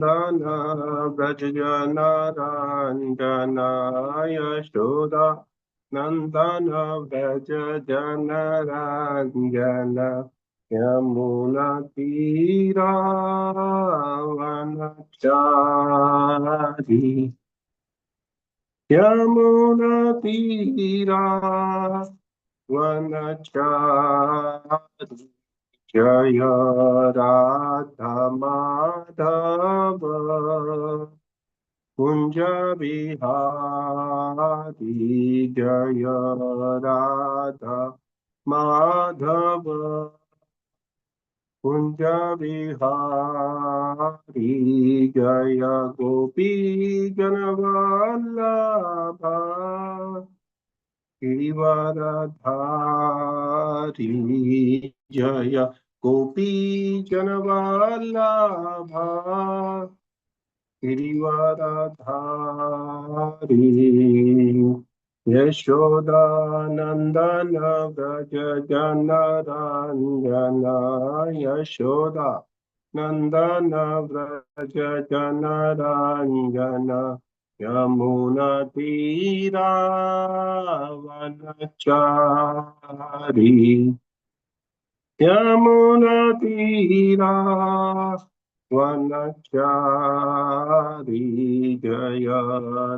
Nana Vrajajana Ranjana Yashoda Nandana Vrajajana Ranjana Yamuna Tira Vanachari Yamuna Tira Vanachari Jaya Radha Madhava Kunja Bihari Jaya Radha Madhava Kunja Bihari Jaya Gopi Janavallabha Giridharadhari Jaya Gopi Janavallabha Giridharadhari Yashodanandana Vraja Janaranjana Yashoda Nandana Vraja Janaranjana Yamuna Tira Vanachari Yamuna Tira Vanachari Jaya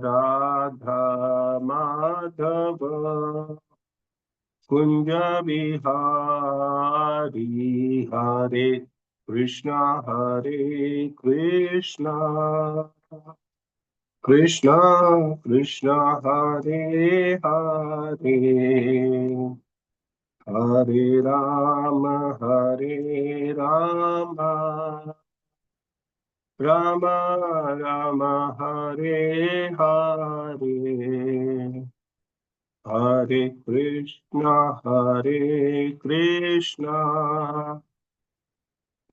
Radha Madhava Kunja Bihari Hare Krishna Krishna Krishna Hare Hare Hare Rama Rama Rama Hare Hare Hare Krishna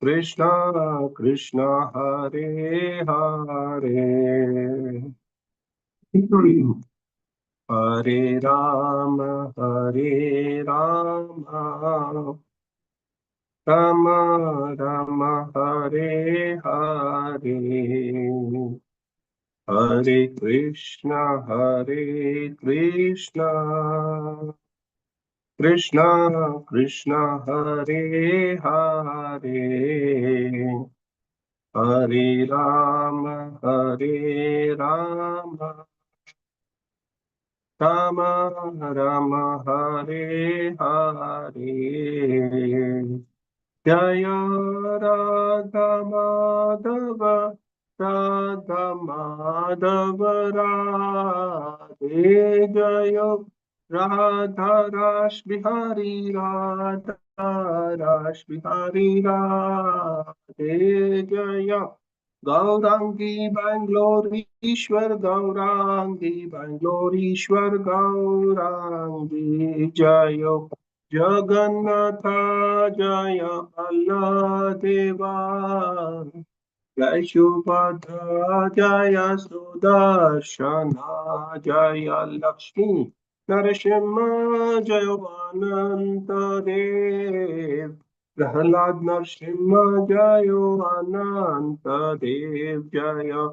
Krishna Krishna Hare Hare Hare Rama Rama Rama Hare Hare Hare Krishna Krishna Krishna Hare Hare Hare Rama Rama Rama Hare Hare Jaya Radha Madhava Radha Madhava Radhe Jaya Radha Rash Bihari Radha Rash Bihari Radhe Jaya Gaurangi Bangaloreshwar Gaurangi Jaya Jagannatha Jaya Balladeva Jai Shubhadra Jaya Sudarshana Jaya Lakshmi Narasimha Jaya Ananta Dev Prahlad Narasimha Jaya Ananta Dev Jaya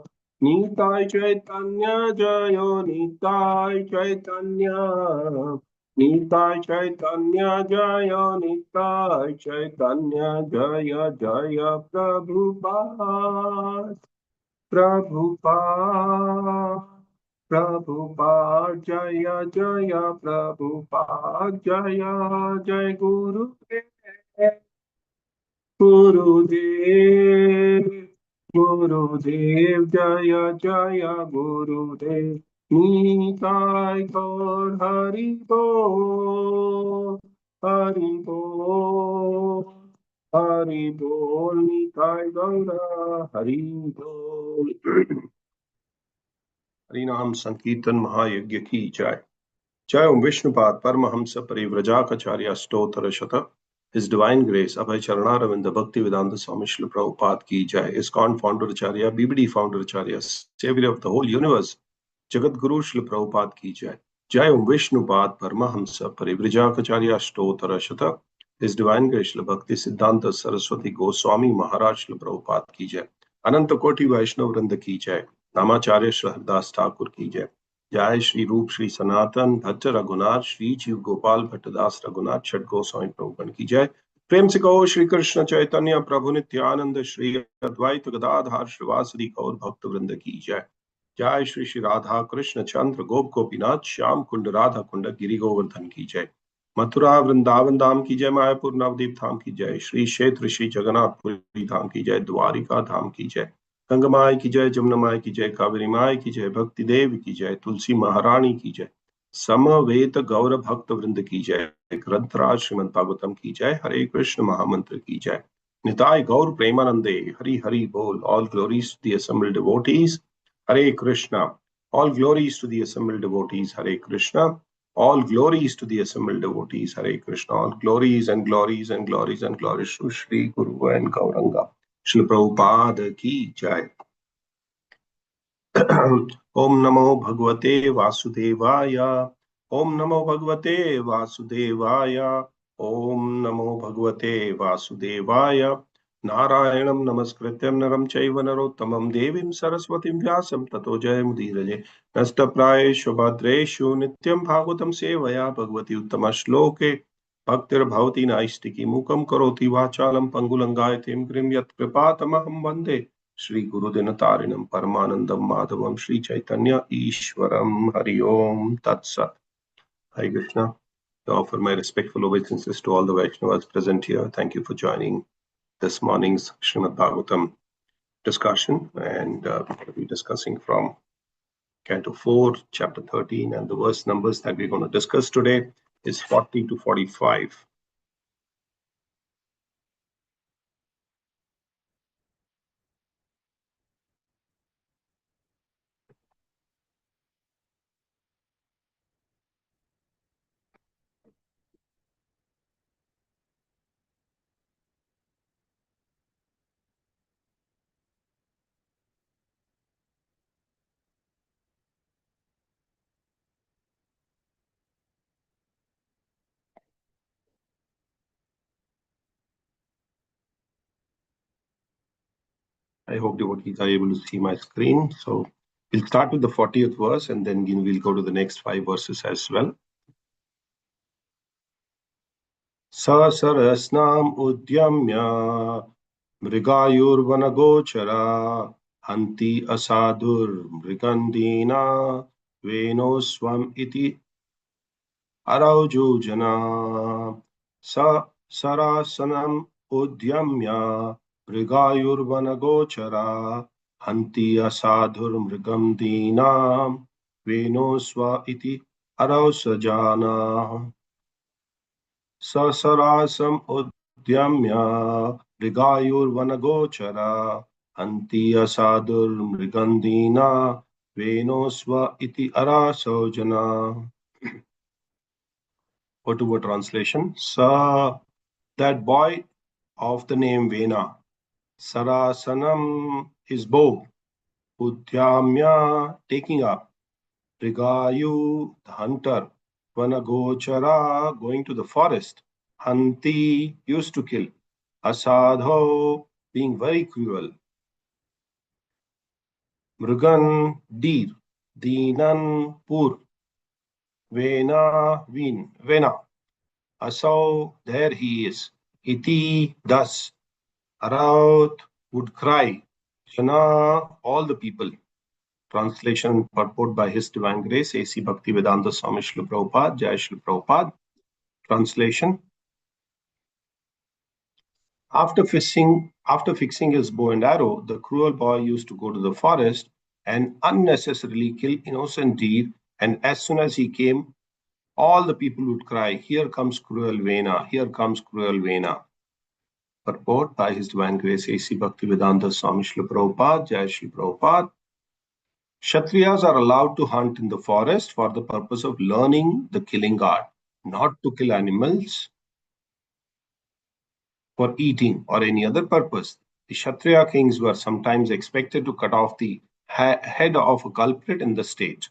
Nitai Chaitanya Jaya Nitai Chaitanya Nitai Chaitanya Jaya Nitai Chaitanya Jaya Jaya Prabhupada Jaya Jaya Prabhupada Jaya Jai Gurudev Gurudev Jaya Jaya Gurudev Nitai Gaur Hari Bol Hari Bol Nitai Gaura Hari Bol हरिनाम संकीर्तन महायज्ञ की जय जय ओम विष्णुपाद परमहंस परिव्रजाचार्य स्तोत्र शत His Divine Grace Abhay Charanaravindha Bhakti Vedanta Swami Srila Prabhupada ki jai. ISKCON Founder Acharya, BBD Founder Acharya, Savior of the whole universe, Jagat Guru Srila Prabhupada ki jai. Jai Om Vishnupad Paramahamsa Parivrajakacarya Stotra Shata. His Divine Grace Srila Bhakti Siddhanta Saraswati Goswami Maharaj Srila Prabhupada ki jai. अनंत कोटि वैष्णव वृंद की जय। नामाचार्य श्री हरदास ठाकुर की जय। जय श्री रूप श्री सनातन भट्ट रघुनाथ श्री जीव गोपाल भट्टदास रघुनाथ छठ गोस्वामी प्रभुगण की जय। प्रेम से कहो श्री कृष्ण चैतन्य प्रभु नित्यानंद श्री अद्वैत गदाधर श्रीवासदि गौर भक्त वृंद की जय। जय श्री श्री राधा कृष्ण चंद्र गोप गोपीनाथ श्याम कुंड राधा कुंड गिरि गोवर्धन की जय। मथुरा वृंदावन धाम की जय। मायापुर नवदीप धाम की जय। श्री क्षेत्र श्री जगन्नाथपुरी धाम की जय। द्वारिका धाम की जय। गंगा माई की जय। जमुना माई की जय। कावेरी माई की जय। भक्ति देव की जय। तुलसी महारानी की जय। समवेत गौर भक्त वृंद की जय। ग्रंथराज श्रीमद भागवतम की जय। हरे कृष्ण महामंत्र की जय। निताय गौर प्रेमानंदे हरि हरि बोल। All glories to the assembled devotees. Hare Krishna. All glories to the assembled devotees. Hare Krishna. All glories to the assembled devotees. Hare Krishna. All glories and glories and glories and glories to Shri Guru and Gauranga. Shri Prabhupada ki jai. Om Namo Bhagavate Vasudevaya. Om Namo Bhagavate Vasudevaya. Om Namo Bhagavate Vasudevaya. नारायणं नमस्कृत्यं नरं चैव नरोत्तमं देवीं सरस्वतीं व्यासं ततो जयमुदीरये। नष्टप्रायेषु भद्रेषु नित्यं भागवतं सेवया भगवती उत्तमश्लोके भक्तिर्भवति नैष्टिकी मूकं करोति वाचालं पङ्गुलङ्गायतिं गिरिं यत्कृपातमहं वन्दे श्रीगुरुदिनतारिणं परमानन्दं माधवं श्रीचैतन्य ईश्वरं। हरि ओम तत्सत्। Hare Krishna. I offer my respectful obeisances to all the Vaishnavas present here. Thank you for joining this morning's Srimad Bhagavatam discussion, and we'll be discussing from Canto 4, Chapter 13, and the verse numbers that we're going to discuss today is 40 to 45. I hope devotees are able to see my screen. So we'll start with the 40th verse, and then we'll go to the next 5 verses as well. Sasarasnam udyamya mrigayurvanagochara hanti asadur mrigandina venoswam iti araujujana sarasanam udyamya mrigayurvanagochara hanti asadhur mrigam dinam venoswa iti arausajana ससरासम उद्यम्य मृगायुर्वनगोचरा हन्ति असाधुर्मृगन्धीना वेनोस्व इति अरासोजना. Word to word translation. That boy of the name Vena. Sarasanam, his bow. Udyamya, taking up. Mrigayu, the hunter. Vanagochara, going to the forest. Hanti, used to kill. Asadho, being very cruel. Mrugan, deer. Dinan, poor. Vena, Vena. Asau, there he is. Iti, thus. Araut, would cry. Jana, all the people. Translation purport by His Divine Grace, A.C. Bhaktivedanta Swami Srila Prabhupada, Jai Srila Prabhupada. Translation. After fixing his bow and arrow, the cruel boy used to go to the forest and unnecessarily kill innocent deer, and as soon as he came, all the people would cry, "Here comes cruel Vena, here comes cruel Vena." Purport by His Divine Grace, A.C. Bhaktivedanta Swami Srila Prabhupada, Jai Srila Prabhupada. Kshatriyas are allowed to hunt in the forest for the purpose of learning the killing art, not to kill animals for eating or any other purpose. The Kshatriya kings were sometimes expected to cut off the head of a culprit in the state.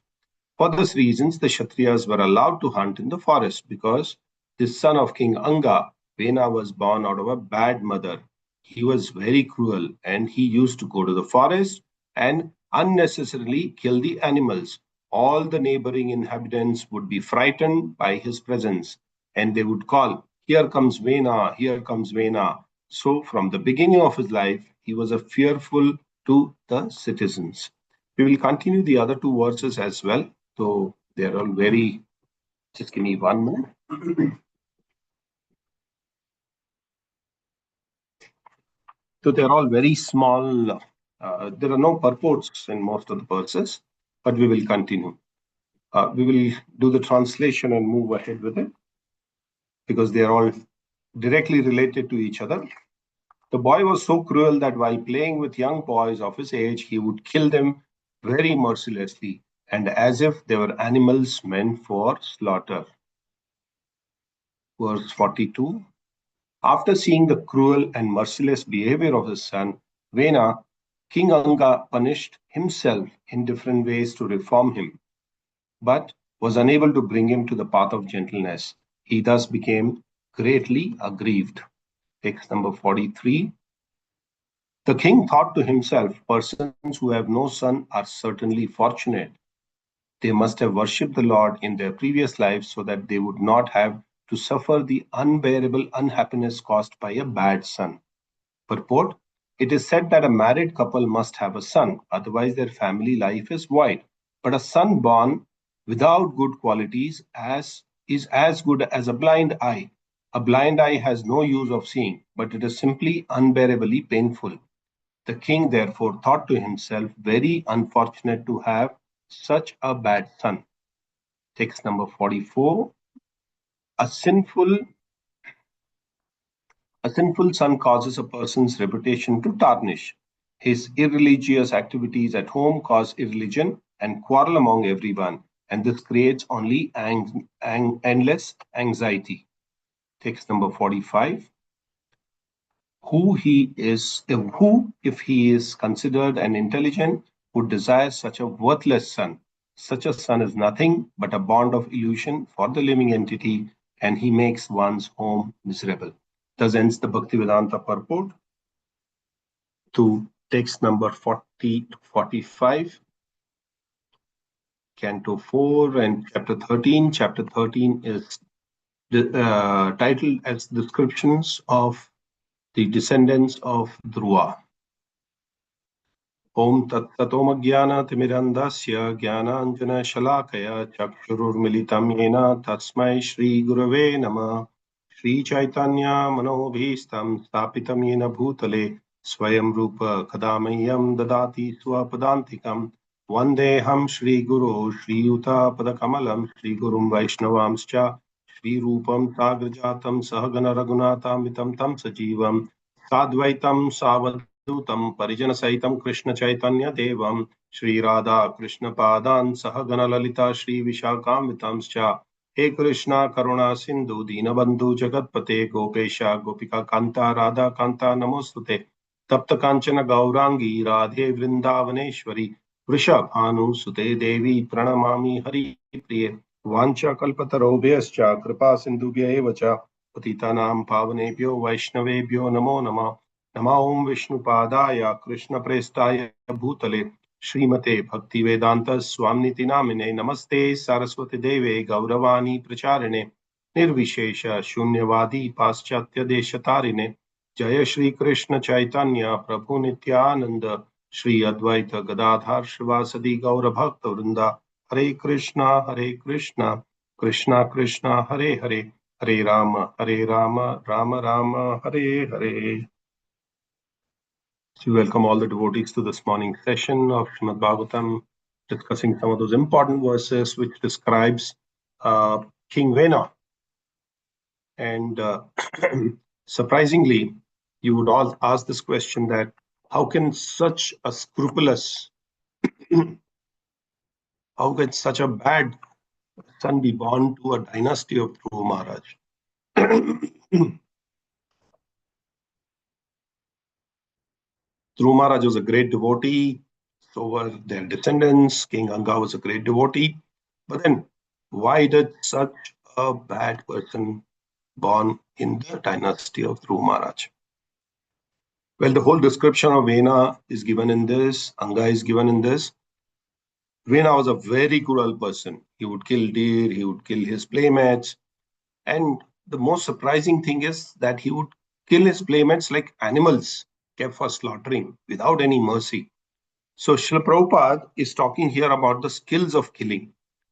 For these reasons, the Kshatriyas were allowed to hunt in the forest because the son of King Anga, Vena, was born out of a bad mother. He was very cruel and he used to go to the forest and unnecessarily kill the animals. All the neighboring inhabitants would be frightened by his presence and they would call, "Here comes Vena, here comes Vena." So, from the beginning of his life, he was a fearful to the citizens. We will continue the other two verses as well. So, they're all very, just give me 1 minute. So they're all very small. There are no purports in most of the verses, but we will continue. We will do the translation and move ahead with it because they are all directly related to each other. The boy was so cruel that while playing with young boys of his age, he would kill them very mercilessly and as if they were animals meant for slaughter. Verse 42. After seeing the cruel and merciless behavior of his son, Vena, King Anga punished himself in different ways to reform him, but was unable to bring him to the path of gentleness. He thus became greatly aggrieved. Text number 43. The king thought to himself, persons who have no son are certainly fortunate. They must have worshipped the Lord in their previous lives so that they would not have to suffer the unbearable unhappiness caused by a bad son. Purport: it is said that a married couple must have a son, otherwise their family life is void. But a son born without good qualities is as good as a blind eye. A blind eye has no use of seeing, but it is simply unbearably painful. The king therefore thought to himself, very unfortunate to have such a bad son. Text number 44. A sinful A sinful son causes a person's reputation to tarnish. His irreligious activities at home cause irreligion and quarrel among everyone, and this creates only endless anxiety. Text number 45. Who, if he is considered an intelligent, would desire such a worthless son? Such a son is nothing but a bond of illusion for the living entity, and he makes one's home miserable. Thus ends the Bhaktivedanta purport to text number 40 to 45, Canto 4 and Chapter 13. Chapter 13 is titled as Descriptions of the Descendants of Dhruva. Om Tat Tatomajnana Timirandasya Jnananjana Shalakaya Chakshururmilitam Yena Tasmai Shri Gurave Namah Shri Chaitanya Manobhistam Stapitam Yena Bhutale Swayam Rupa Kadamayam Dadati Swapadantikam Vandeham Shri Guru Shri Yuta Padakamalam Shri Gurum Vaishnavamscha Shri Rupam Sagrajatam Sahagana Raghunatamitam Tam Sajivam Sadvaitam Savadutam Parijana Saitam Krishna Chaitanya Devam Shri Radha Krishna Padan Sahagana Lalita Shri Vishakamitamscha He Krishna Karuna Sindhu Dinabandhu Jagatpate Gopesha Gopika Kanta Radha Kanta Namostute Tapta Kanchana Gaurangi Radhe Vrindavaneshwari Vrishabhanu Sute Devi Pranamami Hari Priye Vancha Kalpatarobhyascha Kripa Sindhubhya Evacha Patitanam Pavanebhyo Vaishnavebhyo Namo Namah Nama Om Vishnupadaya Krishna Prestaya Bhutale Srimate Bhaktivedanta Swamniti Namine Namaste Saraswati Deve Gauravani Pracharine Nirvishesha Shunyavadi Paschatya Deshatarine Jaya Shri Krishna Chaitanya Prabhu Nityananda Shri Advaita Gadadhar Shivasadi Gaura Bhakta Vrinda Hare Krishna Krishna Krishna Hare Hare Hare Rama Rama Rama Hare Hare. So we welcome all the devotees to this morning session of Srimad Bhagavatam, discussing some of those important verses which describes King Vena. And surprisingly, you would all ask this question that how can such a scrupulous, how can such a bad son be born to a dynasty of Dhruva Maharaj? Dhruva Maharaj was a great devotee, so were their descendants. King Anga was a great devotee. But then, why did such a bad person born in the dynasty of Dhruva Maharaj? Well, the whole description of Vena is given in this, Anga is given in this. Vena was a very cruel person. He would kill deer, he would kill his playmates, and the most surprising thing is that he would kill his playmates like animals kept for slaughtering without any mercy. So Srila Prabhupada is talking here about the skills of killing.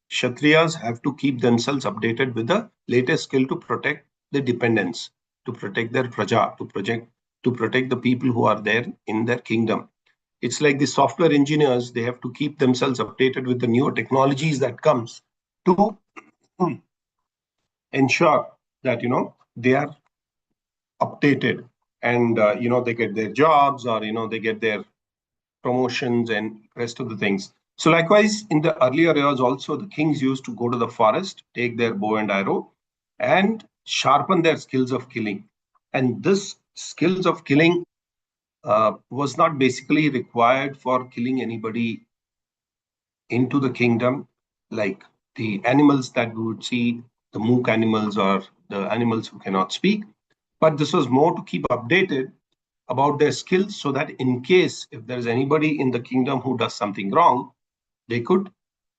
Kshatriyas have to keep themselves updated with the latest skill to protect the dependents, to protect their praja, to protect the people who are there in their kingdom. It's like the software engineers, they have to keep themselves updated with the newer technologies that comes to ensure that they are updated, and they get their jobs, or they get their promotions and rest of the things. So likewise, in the earlier years also, the kings used to go to the forest, take their bow and arrow, and sharpen their skills of killing. And this skills of killing was not basically required for killing anybody into the kingdom, like the animals that we would see, the mook animals or the animals who cannot speak. But this was more to keep updated about their skills, so that in case if there is anybody in the kingdom who does something wrong, they could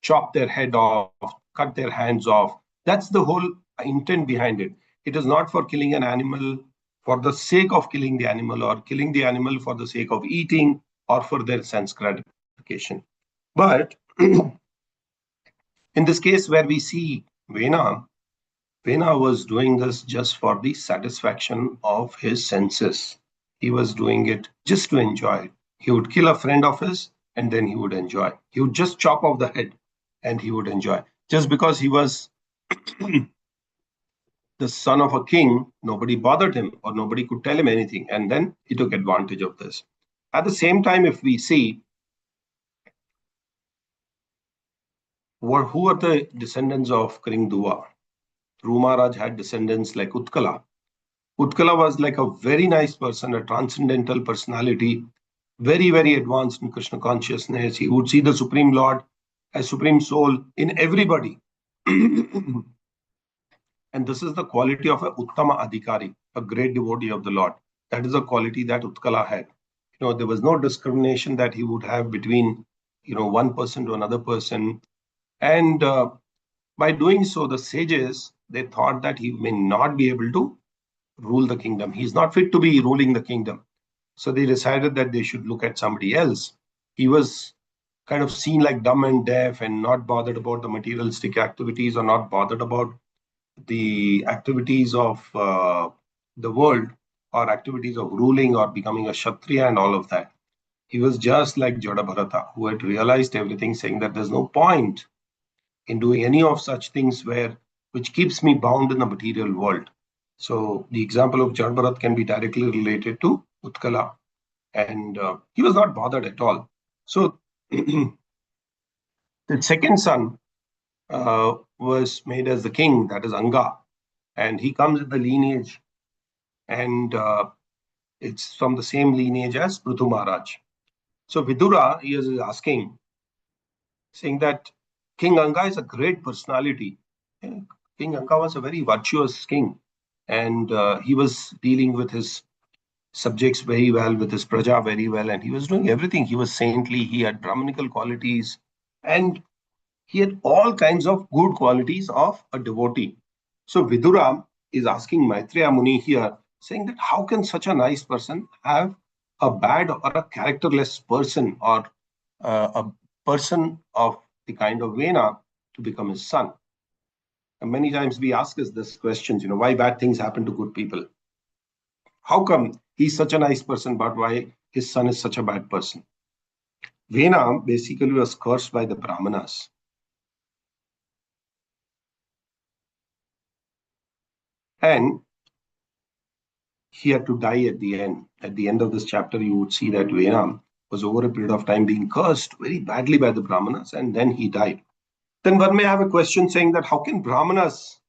chop their head off, cut their hands off. That's the whole intent behind it. It is not for killing an animal for the sake of killing the animal, or killing the animal for the sake of eating or for their sense gratification. But in this case where we see Vena was doing this just for the satisfaction of his senses. He was doing it just to enjoy it. He would kill a friend of his and then he would enjoy. He would just chop off the head and he would enjoy. Just because he was the son of a king, nobody bothered him or nobody could tell him anything. And then he took advantage of this. At the same time, if we see who are the descendants of King Duwa, Dhruv Maharaj had descendants like Utkala. Utkala was like a very nice person, a transcendental personality, very, very advanced in Krishna consciousness. He would see the Supreme Lord as Supreme Soul in everybody. And this is the quality of a Uttama Adhikari, a great devotee of the Lord. That is a quality that Utkala had. There was no discrimination that he would have between, one person to another person. And by doing so, the sages, they thought that he may not be able to rule the kingdom. He's not fit to be ruling the kingdom. So they decided that they should look at somebody else. He was kind of seen like dumb and deaf and not bothered about the materialistic activities, or not bothered about the activities of the world, or activities of ruling or becoming a Kshatriya and all of that. He was just like Jada Bharata, who had realized everything, saying that there's no point in doing any of such things which keeps me bound in the material world. So the example of Jada Bharat can be directly related to Utkala, and he was not bothered at all. So the second son was made as the king, that is Anga, and he comes in the lineage, and it's from the same lineage as Prithu Maharaj. So Vidura, he is asking, saying that King Anga is a great personality. Yeah, King Anga was a very virtuous king, and he was dealing with his subjects very well, with his praja very well, and he was doing everything. He was saintly, he had Brahmanical qualities, and he had all kinds of good qualities of a devotee. So Vidura is asking Maitreya Muni here, saying that how can such a nice person have a bad or a characterless person, or a person of the kind of Vena to become his son? And many times we ask us this questions, why bad things happen to good people? How come he's such a nice person, but why his son is such a bad person? Vena basically was cursed by the Brahmanas. And he had to die at the end. At the end of this chapter, you would see that Vena was over a period of time being cursed very badly by the Brahmanas, and then he died. Then one may have a question saying that how can Brahmanas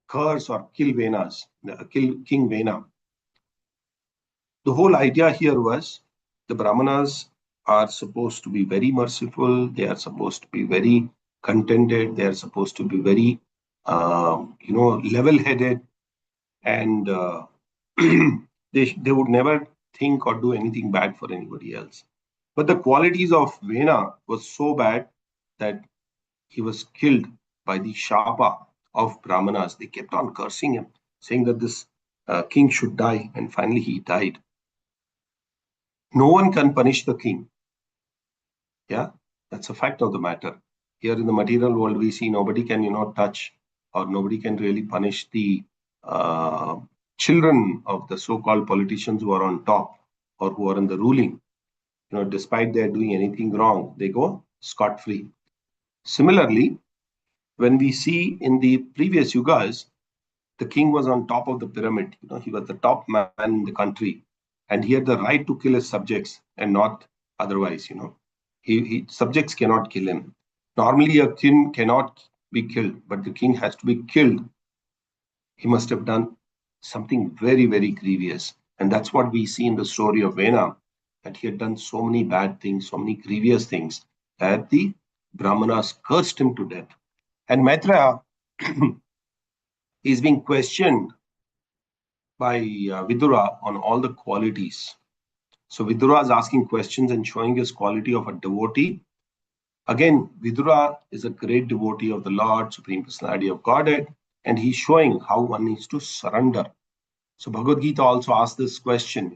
curse or kill kill King Vena? The whole idea here was the Brahmanas are supposed to be very merciful, they are supposed to be very contented, they are supposed to be very, level headed, and they would never think or do anything bad for anybody else. But the qualities of Vena was so bad that he was killed by the Shapa of Brahmanas. They kept on cursing him, saying that this king should die, and finally he died. No one can punish the king. Yeah, that's a fact of the matter. Here in the material world, we see nobody can, touch, or nobody can really punish the uh, children of the so-called politicians who are on top or who are in the ruling. Despite they're doing anything wrong, they go scot-free. Similarly, when we see in the previous yugas, the king was on top of the pyramid. He was the top man in the country, and he had the right to kill his subjects and not otherwise. Subjects cannot kill him. Normally, a king cannot be killed, but the king has to be killed. He must have done something very, very grievous, and that's what we see in the story of Vena, that he had done so many bad things, so many grievous things, that the Brahmanas cursed him to death. And Maitreya is being questioned by Vidura on all the qualities. So Vidura is asking questions and showing his quality of a devotee. Again, Vidura is a great devotee of the Lord, Supreme Personality of Godhead, and he's showing how one needs to surrender. So Bhagavad Gita also asks this question,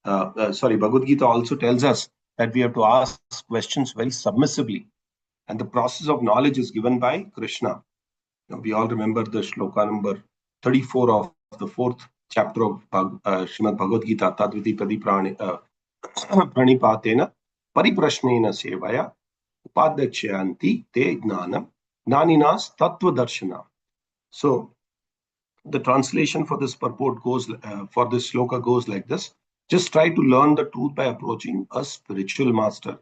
Bhagavad Gita also tells us that we have to ask questions very submissively. And the process of knowledge is given by Krishna. We all remember the shloka number 34 of the fourth chapter of Srimad Bhagavad Gita, Tadviti Pranipatena Pariprashnena Sevaya Upadyakshayanti Te Gnanam Gnaninas Tattva Darshana. So the translation for this purport goes, for this shloka goes like this. Just try to learn the truth by approaching a spiritual master.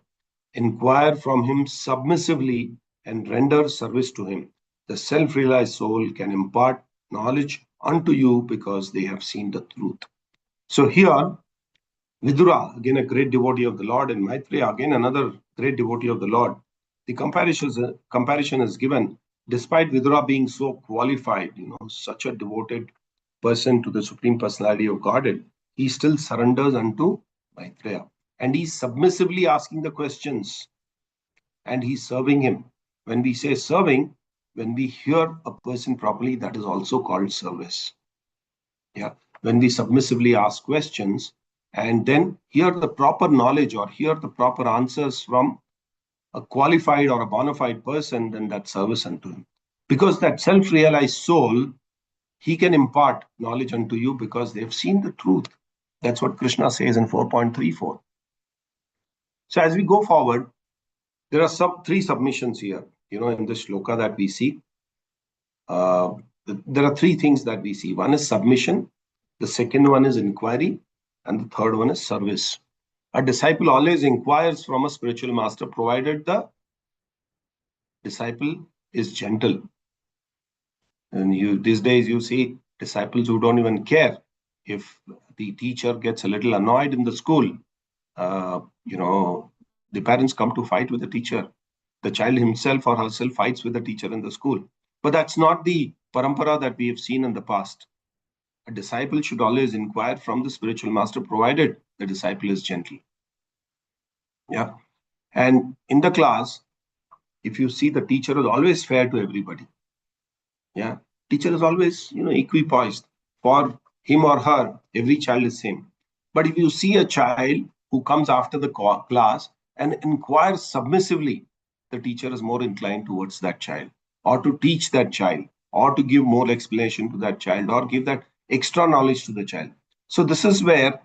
Inquire from him submissively and render service to him. The self-realized soul can impart knowledge unto you because they have seen the truth. So here, Vidura, again a great devotee of the Lord, and Maitreya, again another great devotee of the Lord. The comparison is given, despite Vidura being so qualified, such a devoted person to the Supreme Personality of Godhead, he still surrenders unto Maitreya. And he's submissively asking the questions, and he's serving him. When we say serving, when we hear a person properly, that is also called service. Yeah. When we submissively ask questions and then hear the proper knowledge or hear the proper answers from a qualified or a bona fide person, then that's service unto him. Because that self-realized soul, he can impart knowledge unto you because they've seen the truth. That's what Krishna says in 4.34. So as we go forward, there are three submissions here, in this shloka that we see. There are three things that we see. One is submission, the second one is inquiry, and the third one is service. A disciple always inquires from a spiritual master, provided the disciple is gentle. And these days you see disciples who don't even care if the teacher gets a little annoyed in the school. The parents come to fight with the teacher. The child himself or herself fights with the teacher in the school. But that's not the parampara that we have seen in the past. A disciple should always inquire from the spiritual master, provided the disciple is gentle. Yeah. And in the class, if you see, the teacher is always fair to everybody. Yeah. Teacher is always, equipoised. For him or her, every child is same. But if you see a child who comes after the class and inquires submissively, the teacher is more inclined towards that child, or to teach that child, or to give more explanation to that child, or give that extra knowledge to the child. So this is where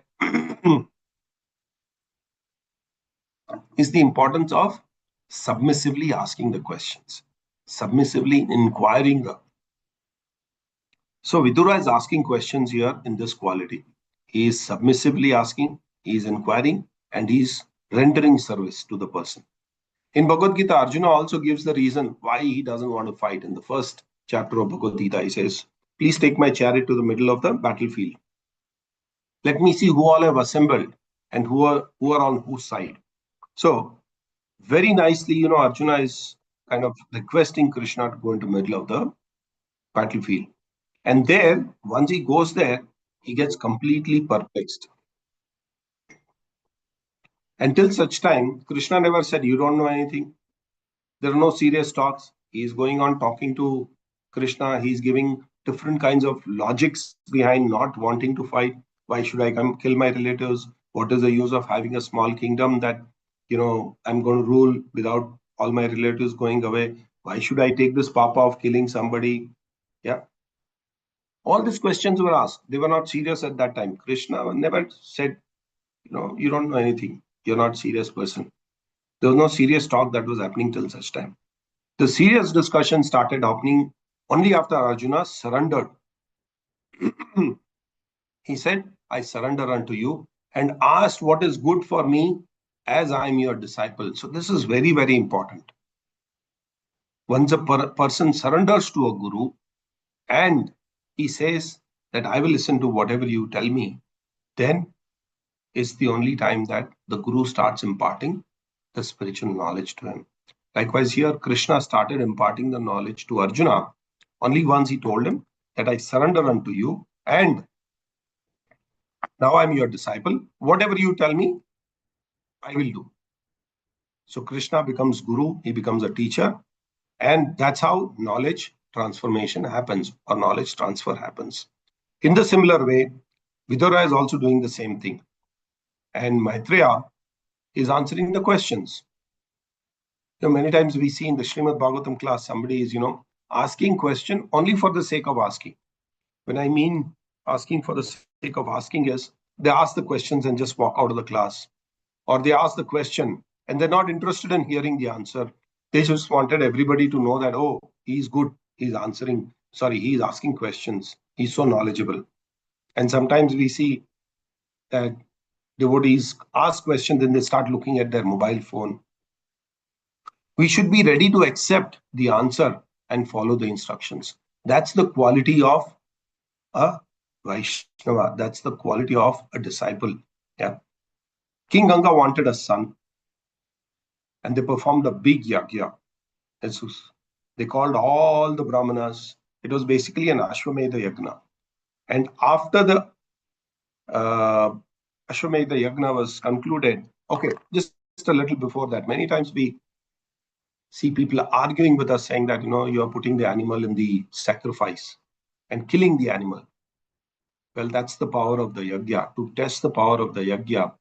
is the importance of submissively asking the questions, submissively inquiring. So Vidura is asking questions here in this quality. He is submissively asking, he is inquiring, and he is rendering service to the person. In Bhagavad Gita, Arjuna also gives the reason why he doesn't want to fight. In the first chapter of Bhagavad Gita, he says, please take my chariot to the middle of the battlefield. Let me see who all have assembled and who are on whose side. So very nicely, Arjuna is kind of requesting Krishna to go into the middle of the battlefield. And there, once he goes there, he gets completely perplexed. Until such time, Krishna never said, "You don't know anything." There are no serious talks. He's going on talking to Krishna. He's giving different kinds of logics behind not wanting to fight. Why should I come kill my relatives? What is the use of having a small kingdom that, I'm going to rule without all my relatives going away? Why should I take this papa of killing somebody? Yeah. All these questions were asked. They were not serious at that time. Krishna never said, you don't know anything. You're not a serious person. There was no serious talk that was happening till such time. The serious discussion started happening only after Arjuna surrendered. He said, "I surrender unto you," and asked what is good for me as I am your disciple. So this is very, very important. Once a person surrenders to a guru and he says that I will listen to whatever you tell me, then is the only time that the guru starts imparting the spiritual knowledge to him. Likewise, here Krishna started imparting the knowledge to Arjuna only once he told him that I surrender unto you and now I'm your disciple. Whatever you tell me, I will do. So Krishna becomes guru, he becomes a teacher, and that's how knowledge transformation happens or knowledge transfer happens. In the similar way, Vidura is also doing the same thing. And Maitreya is answering the questions. Many times we see in the Srimad Bhagavatam class, somebody is, asking question only for the sake of asking. When I mean asking for the sake of asking is, they ask the questions and just walk out of the class. Or they ask the question and they're not interested in hearing the answer. They just wanted everybody to know that, oh, he's good, he's asking questions. He's so knowledgeable. And sometimes we see that devotees ask questions, then they start looking at their mobile phone. We should be ready to accept the answer and follow the instructions. That's the quality of a Vaishnava. That's the quality of a disciple. Yeah. King Ganga wanted a son, and they performed a big yagya. They called all the brahmanas. It was basically an Ashwamedha yagna. And after the Ashwamedha yagna was concluded, okay, just a little before that, many times we see people arguing with us saying that, you are putting the animal in the sacrifice and killing the animal. Well, that's the power of the yagya. To test the power of the yagya,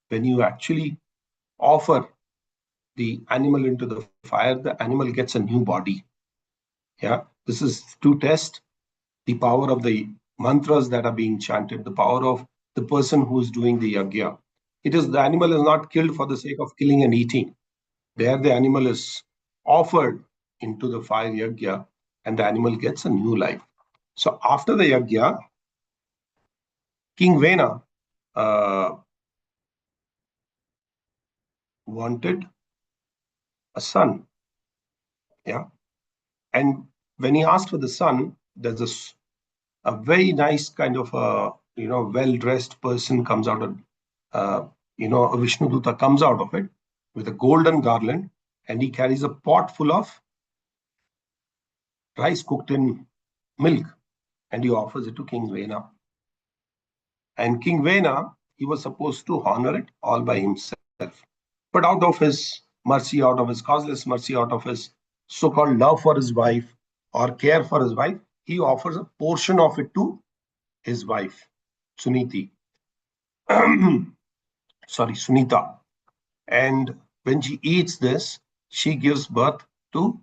when you actually offer the animal into the fire, the animal gets a new body. Yeah, this is to test the power of the mantras that are being chanted, the power of the person who is doing the yagya. The animal is not killed for the sake of killing and eating. There, the animal is offered into the fire yagya, and the animal gets a new life. So after the yagya, King Vena wanted a son. Yeah. And when he asked for the son, there's a very nice kind of a, well-dressed person comes out of, a Vishnuduta comes out of it with a golden garland, and he carries a pot full of rice cooked in milk, and he offers it to King Vena. And King Vena, he was supposed to honor it all by himself. But out of his mercy, out of his causeless mercy, out of his so-called love for his wife or care for his wife, he offers a portion of it to his wife, Suniti. Sunita. And when she eats this, she gives birth to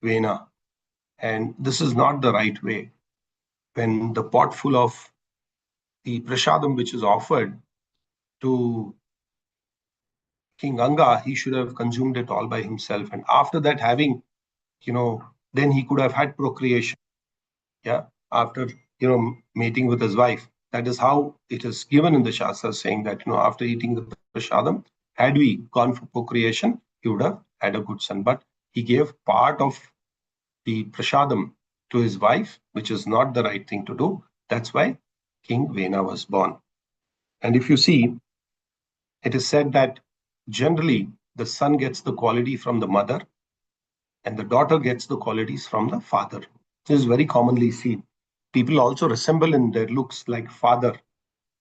Vena. And this is not the right way. When the pot full of the prasadam which is offered to King Ganga, he should have consumed it all by himself. And after that, having, then he could have had procreation. Yeah. After, mating with his wife. That is how it is given in the Shastra, saying that, after eating the prasadam, had we gone for procreation, he would have had a good son. But he gave part of the prasadam to his wife, which is not the right thing to do. That's why King Vena was born. And if you see, it is said that generally the son gets the quality from the mother and the daughter gets the qualities from the father. This is very commonly seen. People also resemble in their looks, like father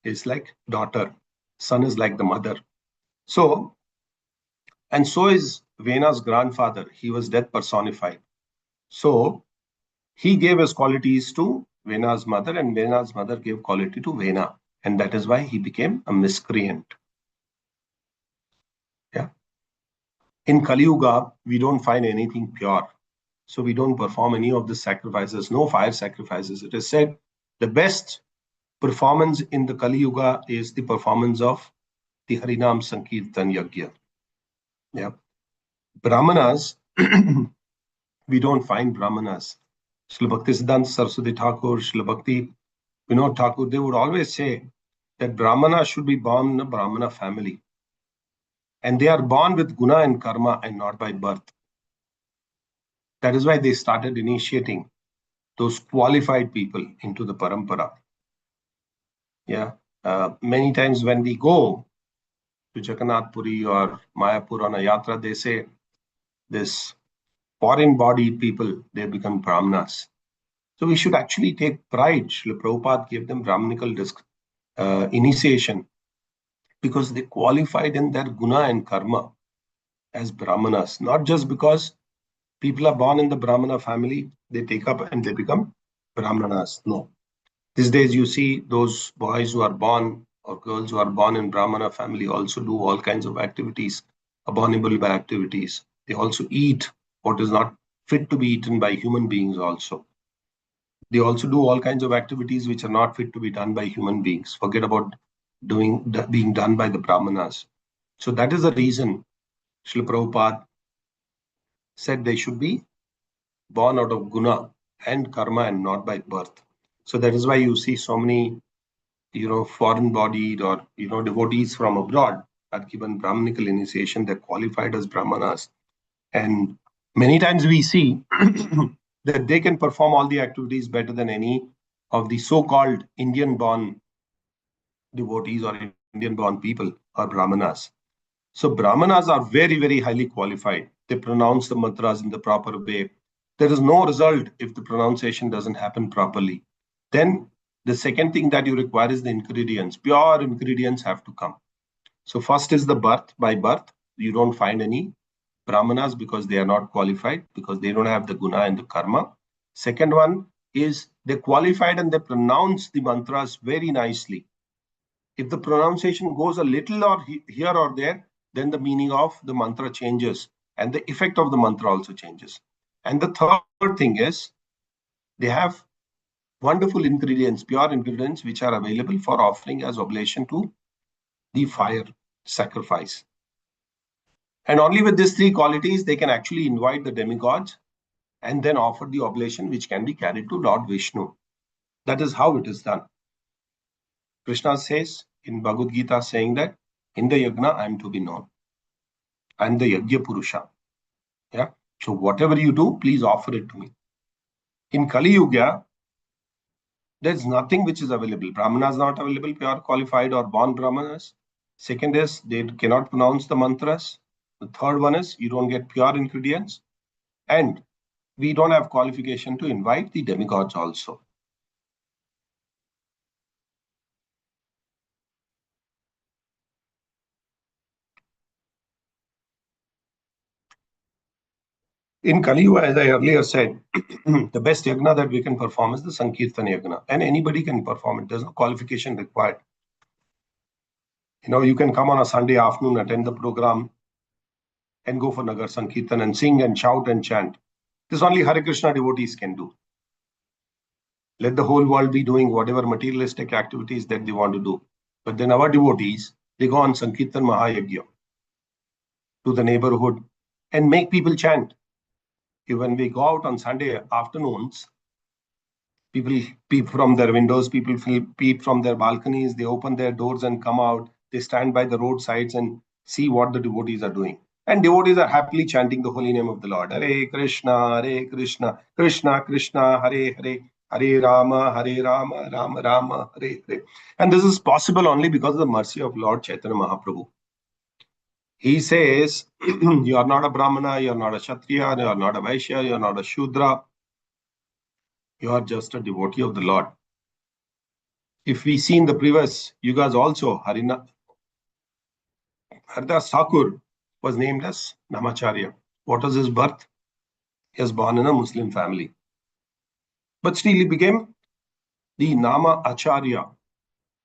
is like daughter, son is like the mother. So, and so is Vena's grandfather. He was death personified. So he gave his qualities to Vena's mother, and Vena's mother gave quality to Vena. And that is why he became a miscreant. Yeah. In Kali Yuga, we don't find anything pure. So we don't perform any of the sacrifices, no fire sacrifices. It is said the best performance in the Kali Yuga is the performance of the Harinam Sankirtan Yagya. Yeah. Brahmanas, we don't find Brahmanas. Srila Bhakti Siddhanta Saraswati Thakur, Srila Bhakti Vinod Thakur, they would always say that Brahmana should be born in a Brahmana family. And they are born with guna and karma and not by birth. That is why they started initiating those qualified people into the parampara. Yeah. Many times when we go to Jagannath Puri or Mayapur on a yatra, they say this foreign body people, they become brahmanas. So we should actually take pride. Srila Prabhupada gave them Brahmanical initiation because they qualified in their guna and karma as brahmanas, not just because people are born in the Brahmana family, they take up and they become brahmanas. No. These days you see those boys who are born or girls who are born in Brahmana family also do all kinds of activities, abominable activities. They also eat what is not fit to be eaten by human beings also. They also do all kinds of activities which are not fit to be done by human beings. Forget about being done by the Brahmanas. So that is the reason Srila Prabhupada said they should be born out of guna and karma and not by birth. So that is why you see so many, foreign bodied or, devotees from abroad are given Brahmanical initiation. They're qualified as Brahmanas. And many times we see that they can perform all the activities better than any of the so-called Indian-born devotees or Indian-born people or Brahmanas. So Brahmanas are very, very highly qualified. They pronounce the mantras in the proper way. There is no result if the pronunciation doesn't happen properly. Then the second thing that you require is the ingredients. Pure ingredients have to come. So first is the birth. By birth, you don't find any Brahmanas because they are not qualified, because they don't have the guna and the karma. Second one is they qualified and they pronounce the mantras very nicely. If the pronunciation goes a little or here or there, then the meaning of the mantra changes and the effect of the mantra also changes. And the third thing is they have wonderful ingredients, pure ingredients, which are available for offering as oblation to the fire sacrifice. And only with these three qualities, they can actually invite the demigods and then offer the oblation, which can be carried to Lord Vishnu. That is how it is done. Krishna says in Bhagavad Gita, saying that in the yagna, I am to be known. I am the Yagya Purusha. Yeah. So whatever you do, please offer it to me. In Kali Yuga, there's nothing which is available. Brahmanas not available, pure qualified or born Brahmanas. Second is they cannot pronounce the mantras. The third one is you don't get pure ingredients. And we don't have qualification to invite the demigods also. In Kali Yuga, as I earlier said, the best yagna that we can perform is the Sankirtan yagna. And anybody can perform it. There's no qualification required. You can come on a Sunday afternoon, attend the program, and go for Nagar Sankirtan and sing and shout and chant. This only Hare Krishna devotees can do. Let the whole world be doing whatever materialistic activities that they want to do. But then our devotees, they go on Sankirtan Mahayagya to the neighborhood and make people chant. When we go out on Sunday afternoons, people peep from their windows, people peep from their balconies, they open their doors and come out. They stand by the roadsides and see what the devotees are doing. And devotees are happily chanting the holy name of the Lord. Hare Krishna, Krishna Krishna, Hare Hare, Hare Rama, Rama Rama, Hare Hare. And this is possible only because of the mercy of Lord Chaitanya Mahaprabhu. He says, you are not a Brahmana, you are not a Kshatriya, you are not a Vaishya, you are not a Shudra. You are just a devotee of the Lord. If we see in the previous yugas also, Haridas Thakur was named as Namacharya. What was his birth? He was born in a Muslim family. But still he became the Nama Acharya,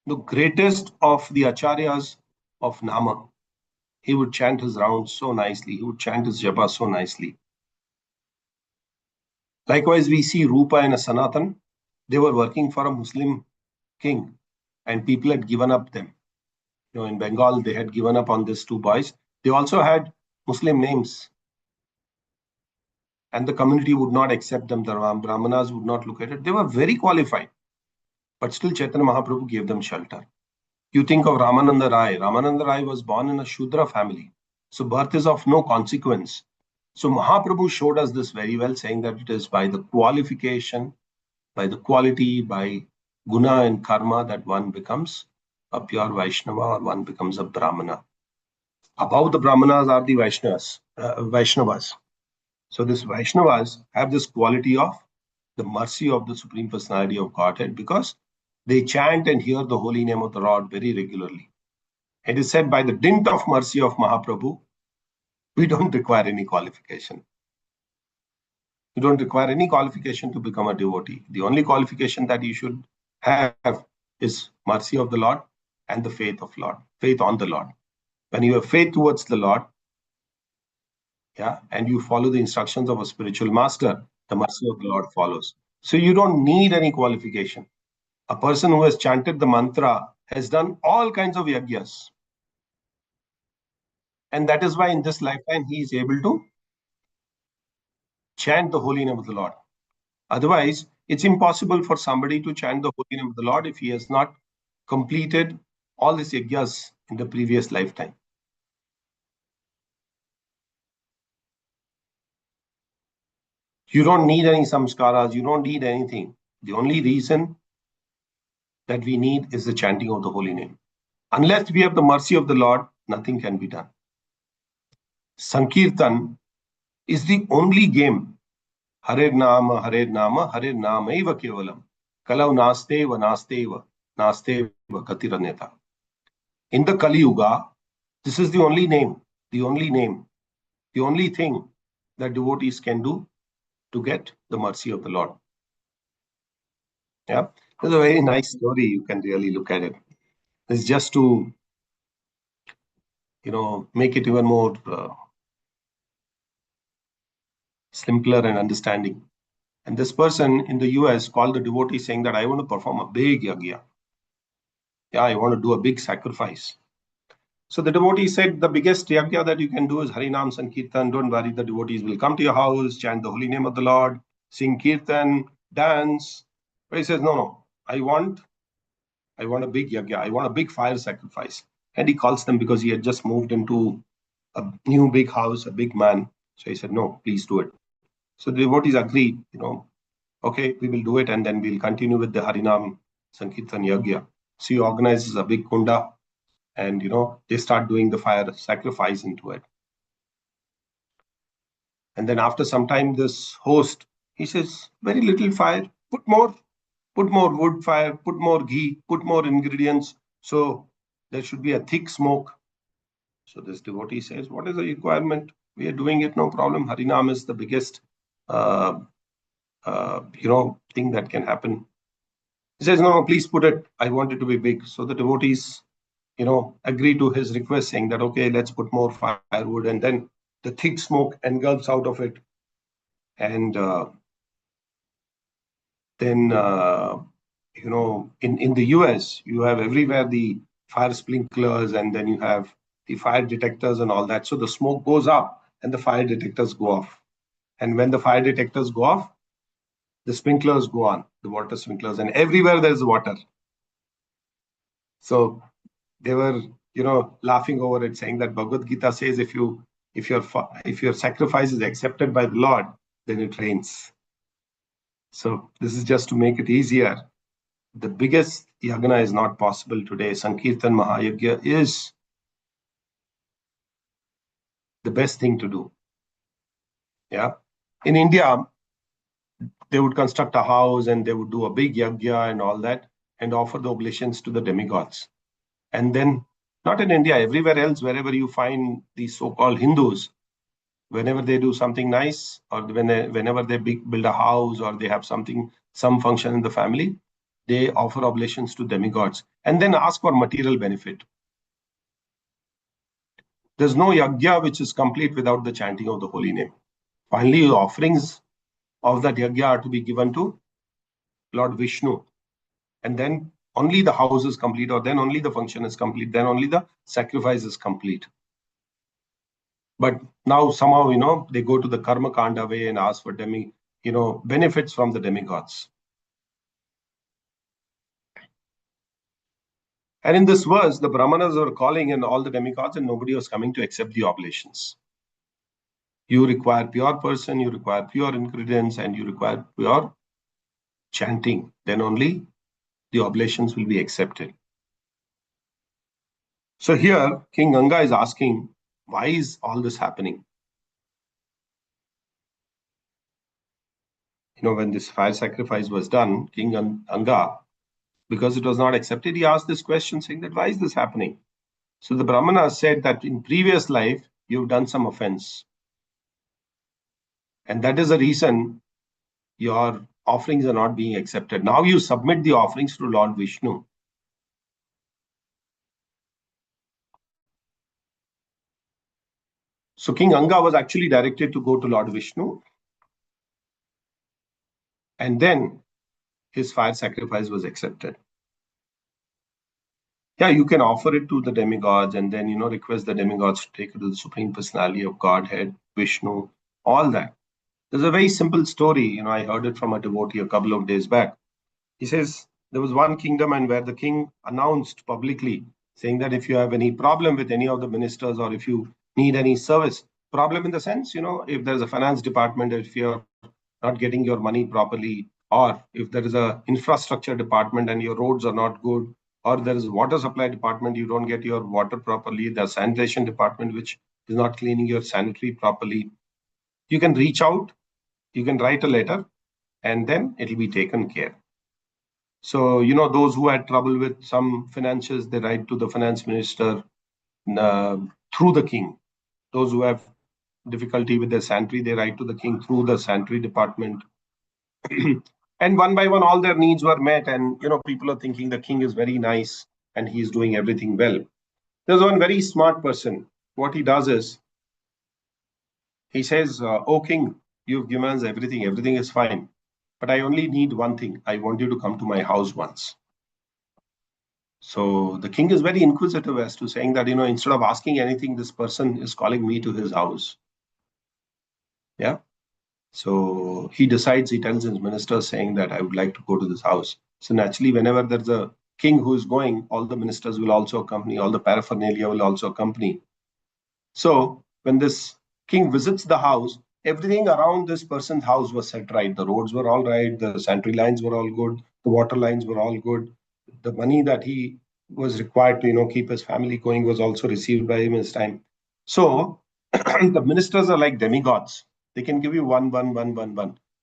the greatest of the Acharyas of Nama. He would chant his rounds so nicely. He would chant his japa so nicely. Likewise, we see Rupa and Sanatan. They were working for a Muslim king, and people had given up them. In Bengal, they had given up on these two boys. They also had Muslim names, and the community would not accept them. The Brahmanas would not look at it. They were very qualified, but still Chaitanya Mahaprabhu gave them shelter. You think of Ramananda Rai. Ramananda Rai was born in a Shudra family, so birth is of no consequence. So Mahaprabhu showed us this very well, saying that it is by the qualification, by the quality, by guna and karma that one becomes a pure Vaishnava or one becomes a Brahmana. Above the Brahmanas are the Vaishnavas. So these Vaishnavas have this quality of the mercy of the Supreme Personality of Godhead because they chant and hear the holy name of the Lord very regularly. It is said by the dint of mercy of Mahaprabhu, we don't require any qualification. You don't require any qualification to become a devotee. The only qualification that you should have is mercy of the Lord and the faith on the Lord. When you have faith towards the Lord, and you follow the instructions of a spiritual master, the mercy of the Lord follows. So you don't need any qualification. A person who has chanted the mantra has done all kinds of yagyas. And that is why in this lifetime he is able to chant the holy name of the Lord. Otherwise, it's impossible for somebody to chant the holy name of the Lord if he has not completed all these yagyas in the previous lifetime. You don't need any samskaras, you don't need anything. The only reason that we need is the chanting of the holy name. Unless we have the mercy of the Lord, nothing can be done. Sankirtan is the only game. Hare Nama, Hare Nama, Hare Nama eva kevalam. Kalau nasteva, nasteva, nasteva katiranyata. In the Kali Yuga, this is the only name, the only thing that devotees can do to get the mercy of the Lord. Yeah, it's a very nice story. You can really look at it. It's just to, make it even more simpler and understanding. And this person in the US called the devotee saying that I want to perform a big yagya. Yeah, I want to do a big sacrifice. So the devotee said, the biggest yagya that you can do is Harinam Sankirtan. Don't worry, the devotees will come to your house, chant the holy name of the Lord, sing kirtan, dance. But he says, no, I want a big yagya. I want a big fire sacrifice. And he calls them because he had just moved into a new big house, a big man. So he said, no, please do it. So the devotees agreed, okay, we will do it. And then we'll continue with the Harinam Sankirtan yagya. So he organizes a big kunda and, they start doing the fire sacrifice into it. And then after some time, this host, he says, very little fire, put more wood fire, put more ghee, put more ingredients. So there should be a thick smoke. So this devotee says, what is the requirement? We are doing it, no problem. Harinam is the biggest, thing that can happen. He says, no, please put it. I want it to be big. So the devotees, agree to his request saying that, okay, let's put more firewood. And then the thick smoke engulfs out of it. And then, in the US, you have everywhere the fire sprinklers and then you have the fire detectors and all that. So the smoke goes up and the fire detectors go off. And when the fire detectors go off, the sprinklers go on, the water sprinklers, and everywhere there's water. So they were, laughing over it, saying that Bhagavad Gita says if your sacrifice is accepted by the Lord, then it rains. So this is just to make it easier. The biggest yagna is not possible today. Sankirtan Mahayagya is the best thing to do. Yeah. In India, they would construct a house and they would do a big yagya and all that and offer the oblations to the demigods. And then Not in India, everywhere else, wherever you find these so-called Hindus, whenever they do something nice, or whenever they build a house, or they have some function in the family, they offer oblations to demigods and then ask for material benefit. There's no yajna which is complete without the chanting of the holy name. Finally, offerings of that yajna are to be given to Lord Vishnu. And then only the house is complete, or then only the function is complete, then only the sacrifice is complete. But now somehow, they go to the karma kanda way and ask for benefits from the demigods. And in this verse, the Brahmanas were calling in all the demigods and nobody was coming to accept the oblations. You require pure person, you require pure ingredients, and you require pure chanting. Then only the oblations will be accepted. So here, King Ganga is asking, why is all this happening? When this fire sacrifice was done, King Ganga, because it was not accepted, he asked this question saying that, why is this happening? So the Brahmana said that in previous life, you've done some offense. And that is the reason your offerings are not being accepted. Now you submit the offerings to Lord Vishnu. So King Anga was actually directed to go to Lord Vishnu. And then his fire sacrifice was accepted. Yeah, you can offer it to the demigods and then, request the demigods to take it to the Supreme Personality of Godhead, Vishnu, all that. There's a very simple story. I heard it from a devotee a couple of days back. He says there was one kingdom and where the king announced publicly saying that if you have any problem with any of the ministers or if you need any service, problem in the sense, if there's a finance department, if you're not getting your money properly, or if there is a infrastructure department and your roads are not good, or there is a water supply department, you don't get your water properly, the sanitation department, which is not cleaning your sanitary properly, you can reach out, you can write a letter, and then it'll be taken care. So, those who had trouble with some finances, they write to the finance minister through the king. Those who have difficulty with their sanitary, they write to the king through the sanitary department. And one by one, all their needs were met. And, people are thinking the king is very nice and he's doing everything well. There's one very smart person. What he does is, he says, "Oh, king, you've given us everything. Everything is fine. But I only need one thing. I want you to come to my house once." So the king is very inquisitive as to saying that, instead of asking anything, this person is calling me to his house. Yeah. So he decides, he tells his ministers saying that I would like to go to this house. So naturally, whenever there's a king who is going, all the ministers will also accompany, all the paraphernalia will also accompany. So when this king visits the house, everything around this person's house was set right. The roads were all right. The sanitary lines were all good. The water lines were all good. The money that he was required to, keep his family going was also received by him in his time. So the ministers are like demigods. They can give you one.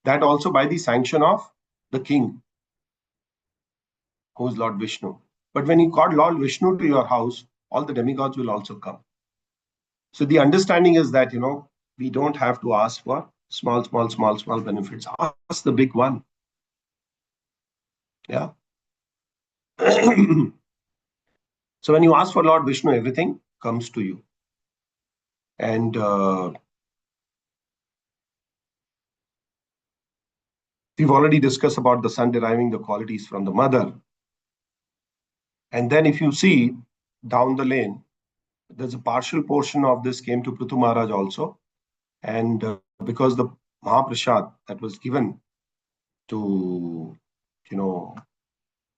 That also by the sanction of the king, who is Lord Vishnu. But when you call Lord Vishnu to your house, all the demigods will also come. So the understanding is that, we don't have to ask for small benefits. Ask the big one. Yeah. So when you ask for Lord Vishnu, everything comes to you. And we've already discussed about the son deriving the qualities from the mother. And then if you see down the lane, there's a partial portion of this came to Prithu Maharaj also. And because the Mahaprasad that was given to,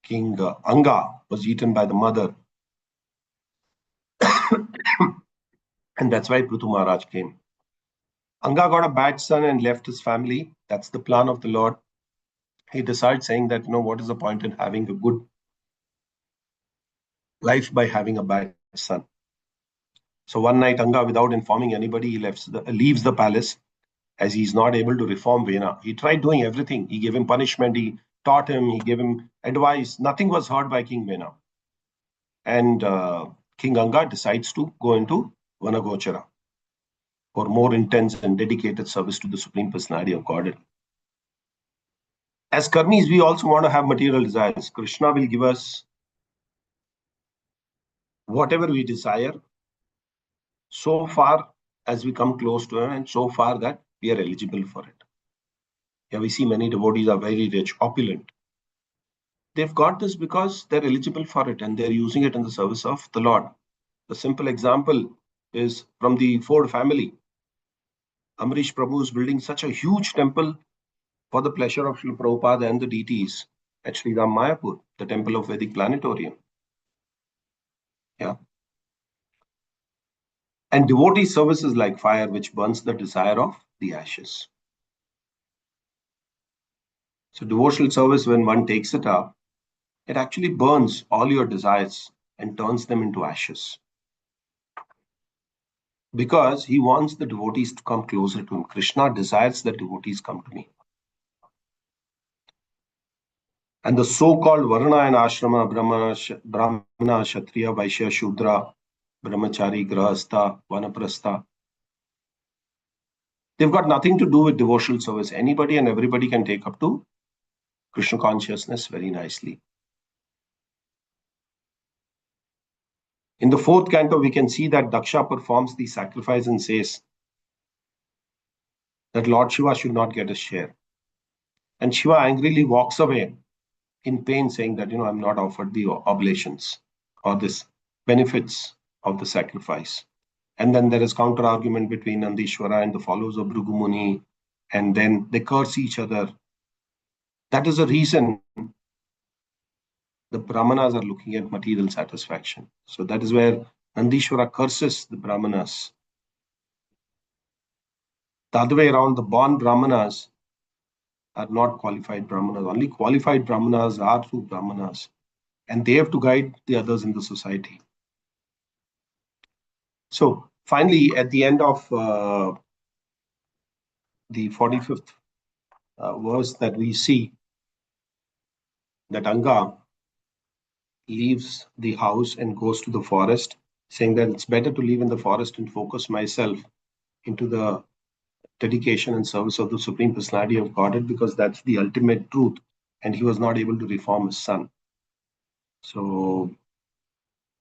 King Anga was eaten by the mother. And that's why Prithu Maharaj came. Anga got a bad son and left his family. That's the plan of the Lord. He decides saying that, what is the point in having a good life by having a bad son? So one night, Anga, without informing anybody, he leaves the palace as he's not able to reform Vena. He tried doing everything. He gave him punishment. He taught him. He gave him advice. Nothing was heard by King Vena. And King Anga decides to go into Vanagochara for more intense and dedicated service to the Supreme Personality of Godhead. As karmis, we also want to have material desires. Krishna will give us whatever we desire, so far as we come close to him and so far that we are eligible for it. Yeah, we see many devotees are very rich, opulent. They've got this because they're eligible for it and they're using it in the service of the Lord. A simple example is from the Ford family. Amrish Prabhu is building such a huge temple for the pleasure of Srila Prabhupada and the deities at Sri Ram Mayapur, the temple of Vedic Planetarium. Yeah. And devotee service is like fire which burns the desire of the ashes. So devotional service, when one takes it up, it actually burns all your desires and turns them into ashes. Because he wants the devotees to come closer to him. Krishna desires that devotees come to me. And the so-called Varna and Ashrama, Brahmana, Kshatriya, Vaishya, Shudra, Brahmachari, Grahastha, Vanaprastha, they've got nothing to do with devotional service. Anybody and everybody can take up to Krishna consciousness very nicely. In the fourth canto, we can see that Daksha performs the sacrifice and says that Lord Shiva should not get a share. And Shiva angrily walks away in pain, saying that, I'm not offered the oblations or this benefits of the sacrifice. And then there is counter argument between Nandishwara and the followers of Bhrigu Muni, and then they curse each other. That is the reason the Brahmanas are looking at material satisfaction. So that is where Nandishwara curses the Brahmanas. The other way around, the born Brahmanas are not qualified Brahmanas. Only qualified Brahmanas are true Brahmanas. And they have to guide the others in the society. So finally, at the end of the 45th verse that we see that Anga leaves the house and goes to the forest, saying that it's better to live in the forest and focus myself into the dedication and service of the Supreme Personality of Godhead, because that's the ultimate truth. And he was not able to reform his son. So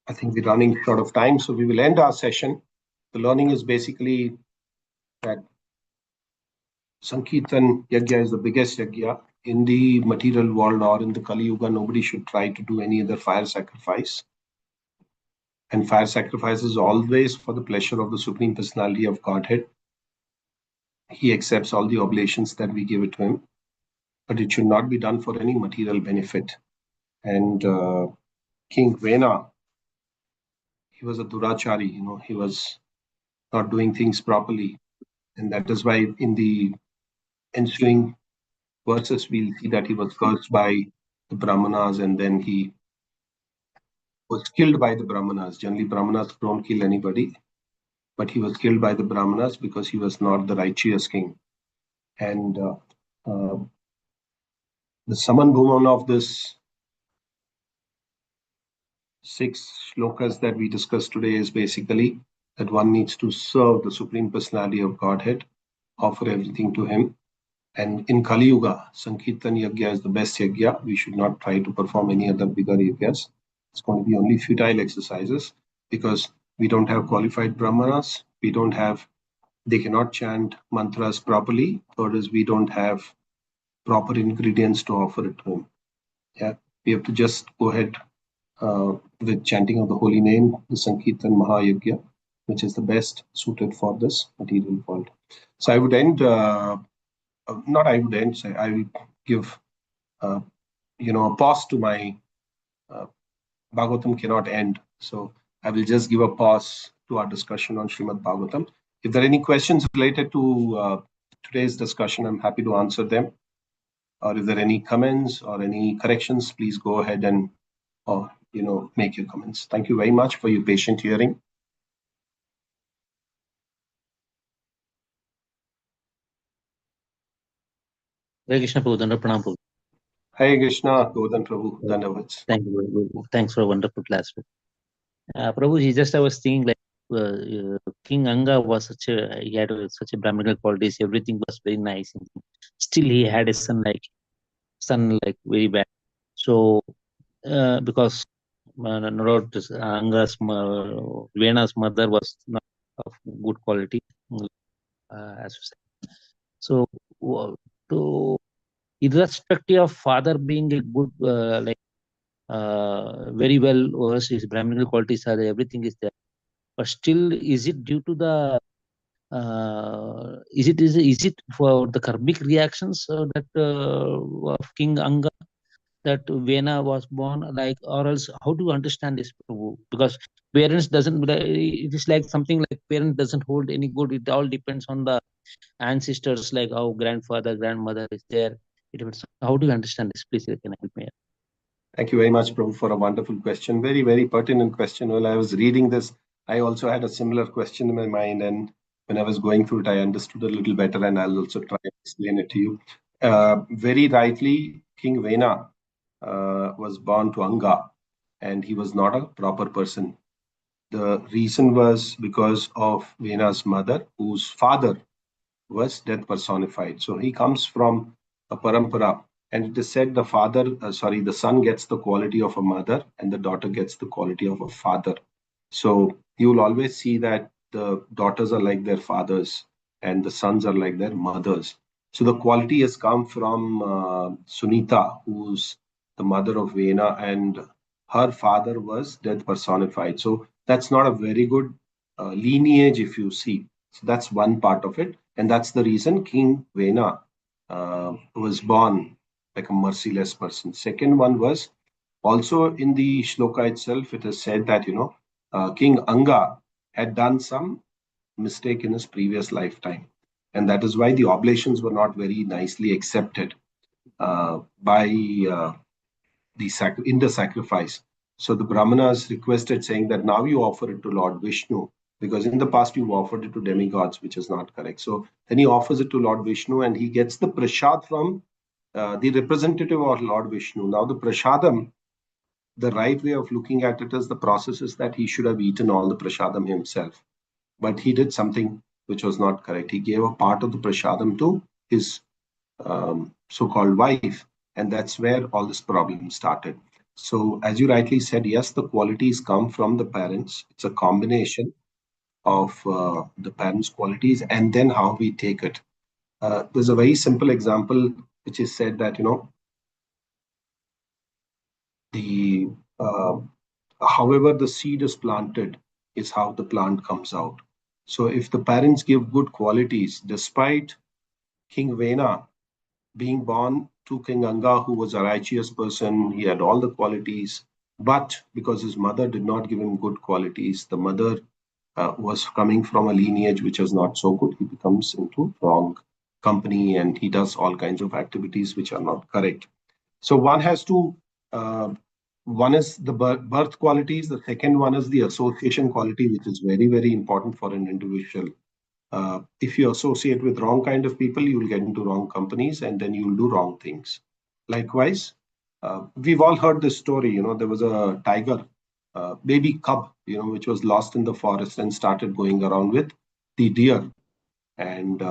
I think we're running short of time, so we will end our session. The learning is basically that Sankirtan Yajna is the biggest Yajna in the material world, or in the Kali Yuga. Nobody should try to do any other fire sacrifice. And fire sacrifice is always for the pleasure of the Supreme Personality of Godhead. He accepts all the oblations that we give it to him, but it should not be done for any material benefit. And King Vena, he was a Durachari, he was not doing things properly. And that is why in the ensuing verses, we'll see that he was cursed by the Brahmanas, and then he was killed by the Brahmanas. Generally, Brahmanas don't kill anybody, but he was killed by the Brahmanas because he was not the righteous king. And the Samanbhuman of this 6 shlokas that we discussed today is basically that one needs to serve the Supreme Personality of Godhead, offer everything to him. And in Kali Yuga, Sankirtan Yajna is the best Yajna. We should not try to perform any other bigger Yajnas. It's going to be only futile exercises because we don't have qualified Brahmanas. They cannot chant mantras properly. Third is, we don't have proper ingredients to offer it to him. Yeah, we have to just go ahead with chanting of the holy name, the Sankirtan Mahayagya, which is the best suited for this material world. So I would end, I will give, a pause to my, Bhagavatam cannot end. So I will just give a pause to our discussion on Srimad Bhagavatam. If there are any questions related to today's discussion, I'm happy to answer them. Or if there are any comments or any corrections, please go ahead and make your comments. Thank you very much for your patient hearing. Hare Krishna Prabhu, Danda Pranam Prabhu. Hare Krishna, Godan Prabhu, Dandavats. Thank you. Thanks for a wonderful class. Prabhuji, just I was thinking like King Anga was he had such a Brahminical qualities. Everything was very nice. Still, he had a son like very bad. So because not Vena's mother was not of good quality, as you said. So to irrespective of father being a good very well versed, his Brahminical qualities are there, everything is there. But still, is it due to the is it for the karmic reactions that of King Anga that Vena was born, like, or else how do you understand this, Prabhu? Because parents doesn't, it is like something like parent doesn't hold any good. It all depends on the ancestors, like how grandfather, grandmother is there. It depends. How do you understand this? Please, you can help me. Thank you very much, Prabhu, for a wonderful question. Very, very pertinent question. While I was reading this, I also had a similar question in my mind. And when I was going through it, I understood a little better, and I'll also try and explain it to you. Very rightly, King Vena was born to Anga, and he was not a proper person. The reason was because of Vena's mother, whose father was death personified. So he comes from a parampara, and it is said the son gets the quality of a mother, and the daughter gets the quality of a father. So you will always see that the daughters are like their fathers, and the sons are like their mothers. So the quality has come from Sunita, who's the mother of Vena, and her father was death personified. So that's not a very good lineage, if you see. So that's one part of it. And that's the reason King Vena was born like a merciless person. Second one was also in the shloka itself, it is said that, King Anga had done some mistake in his previous lifetime. And that is why the oblations were not very nicely accepted by in the sacrifice. So the Brahmanas requested, saying that now you offer it to Lord Vishnu, because in the past you offered it to demigods, which is not correct. So then he offers it to Lord Vishnu, and he gets the prasad from the representative of Lord Vishnu. Now the prasadam, the right way of looking at it is the process is that he should have eaten all the prasadam himself, but he did something which was not correct. He gave a part of the prasadam to his so-called wife, and that's where all this problem started. So as you rightly said, yes, the qualities come from the parents. It's a combination of the parents' qualities and then how we take it. There's a very simple example which is said that the however the seed is planted is how the plant comes out. So if the parents give good qualities, despite King Vena being born to King Anga, who was a righteous person, he had all the qualities. But because his mother did not give him good qualities, the mother was coming from a lineage which was not so good. He becomes into wrong company and he does all kinds of activities which are not correct. So one has to, one is the birth qualities, the second one is the association quality, which is very, very important for an individual. If you associate with wrong kind of people, you will get into wrong companies and then you will do wrong things. Likewise, we've all heard this story. There was a tiger, baby cub, which was lost in the forest and started going around with the deer. And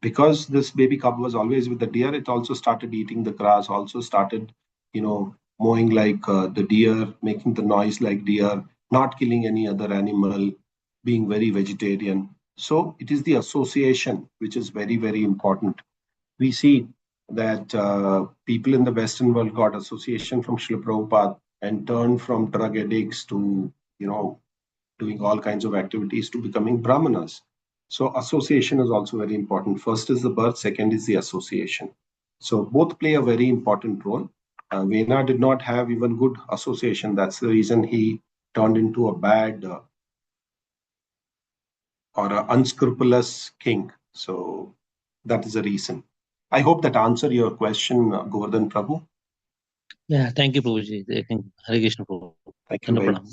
because this baby cub was always with the deer, it also started eating the grass, also started, mowing like the deer, making the noise like deer, not killing any other animal, being very vegetarian. So it is the association which is very, very important. We see that people in the Western world got association from Srila Prabhupada and turned from drug addicts to, doing all kinds of activities to becoming Brahmanas. So association is also very important. First is the birth, second is the association. So both play a very important role. Vena did not have even good association. That's the reason he turned into a bad or an unscrupulous king. So that is the reason. I hope that answered your question, Govardhan Prabhu. Yeah, thank you, Prabhuji. Hare Krishna, Prabhu. Thank you very much.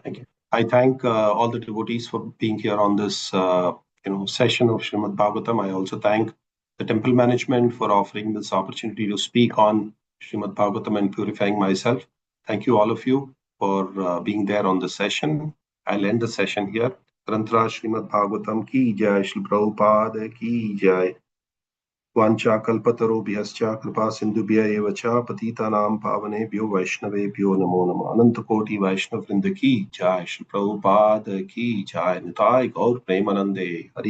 Thank you. I thank all the devotees for being here on this session of Srimad Bhagavatam. I also thank the temple management for offering this opportunity to speak on Srimad Bhagavatam and purifying myself. Thank you, all of you. for being there on the session. I'll end the session here. Granthra Srimad Bhagavatam ki jai, Shri Prabhupada ki jai. Vancha kalpatarobhyascha kripa sindhubhya eva cha patitanam pavanebhyo vaishnavebhyo namo namah. Ananta koti Vaishnav vrinda ki jai, Shri Prabhupada ki jai. Nitai Gaur Premanande. Hari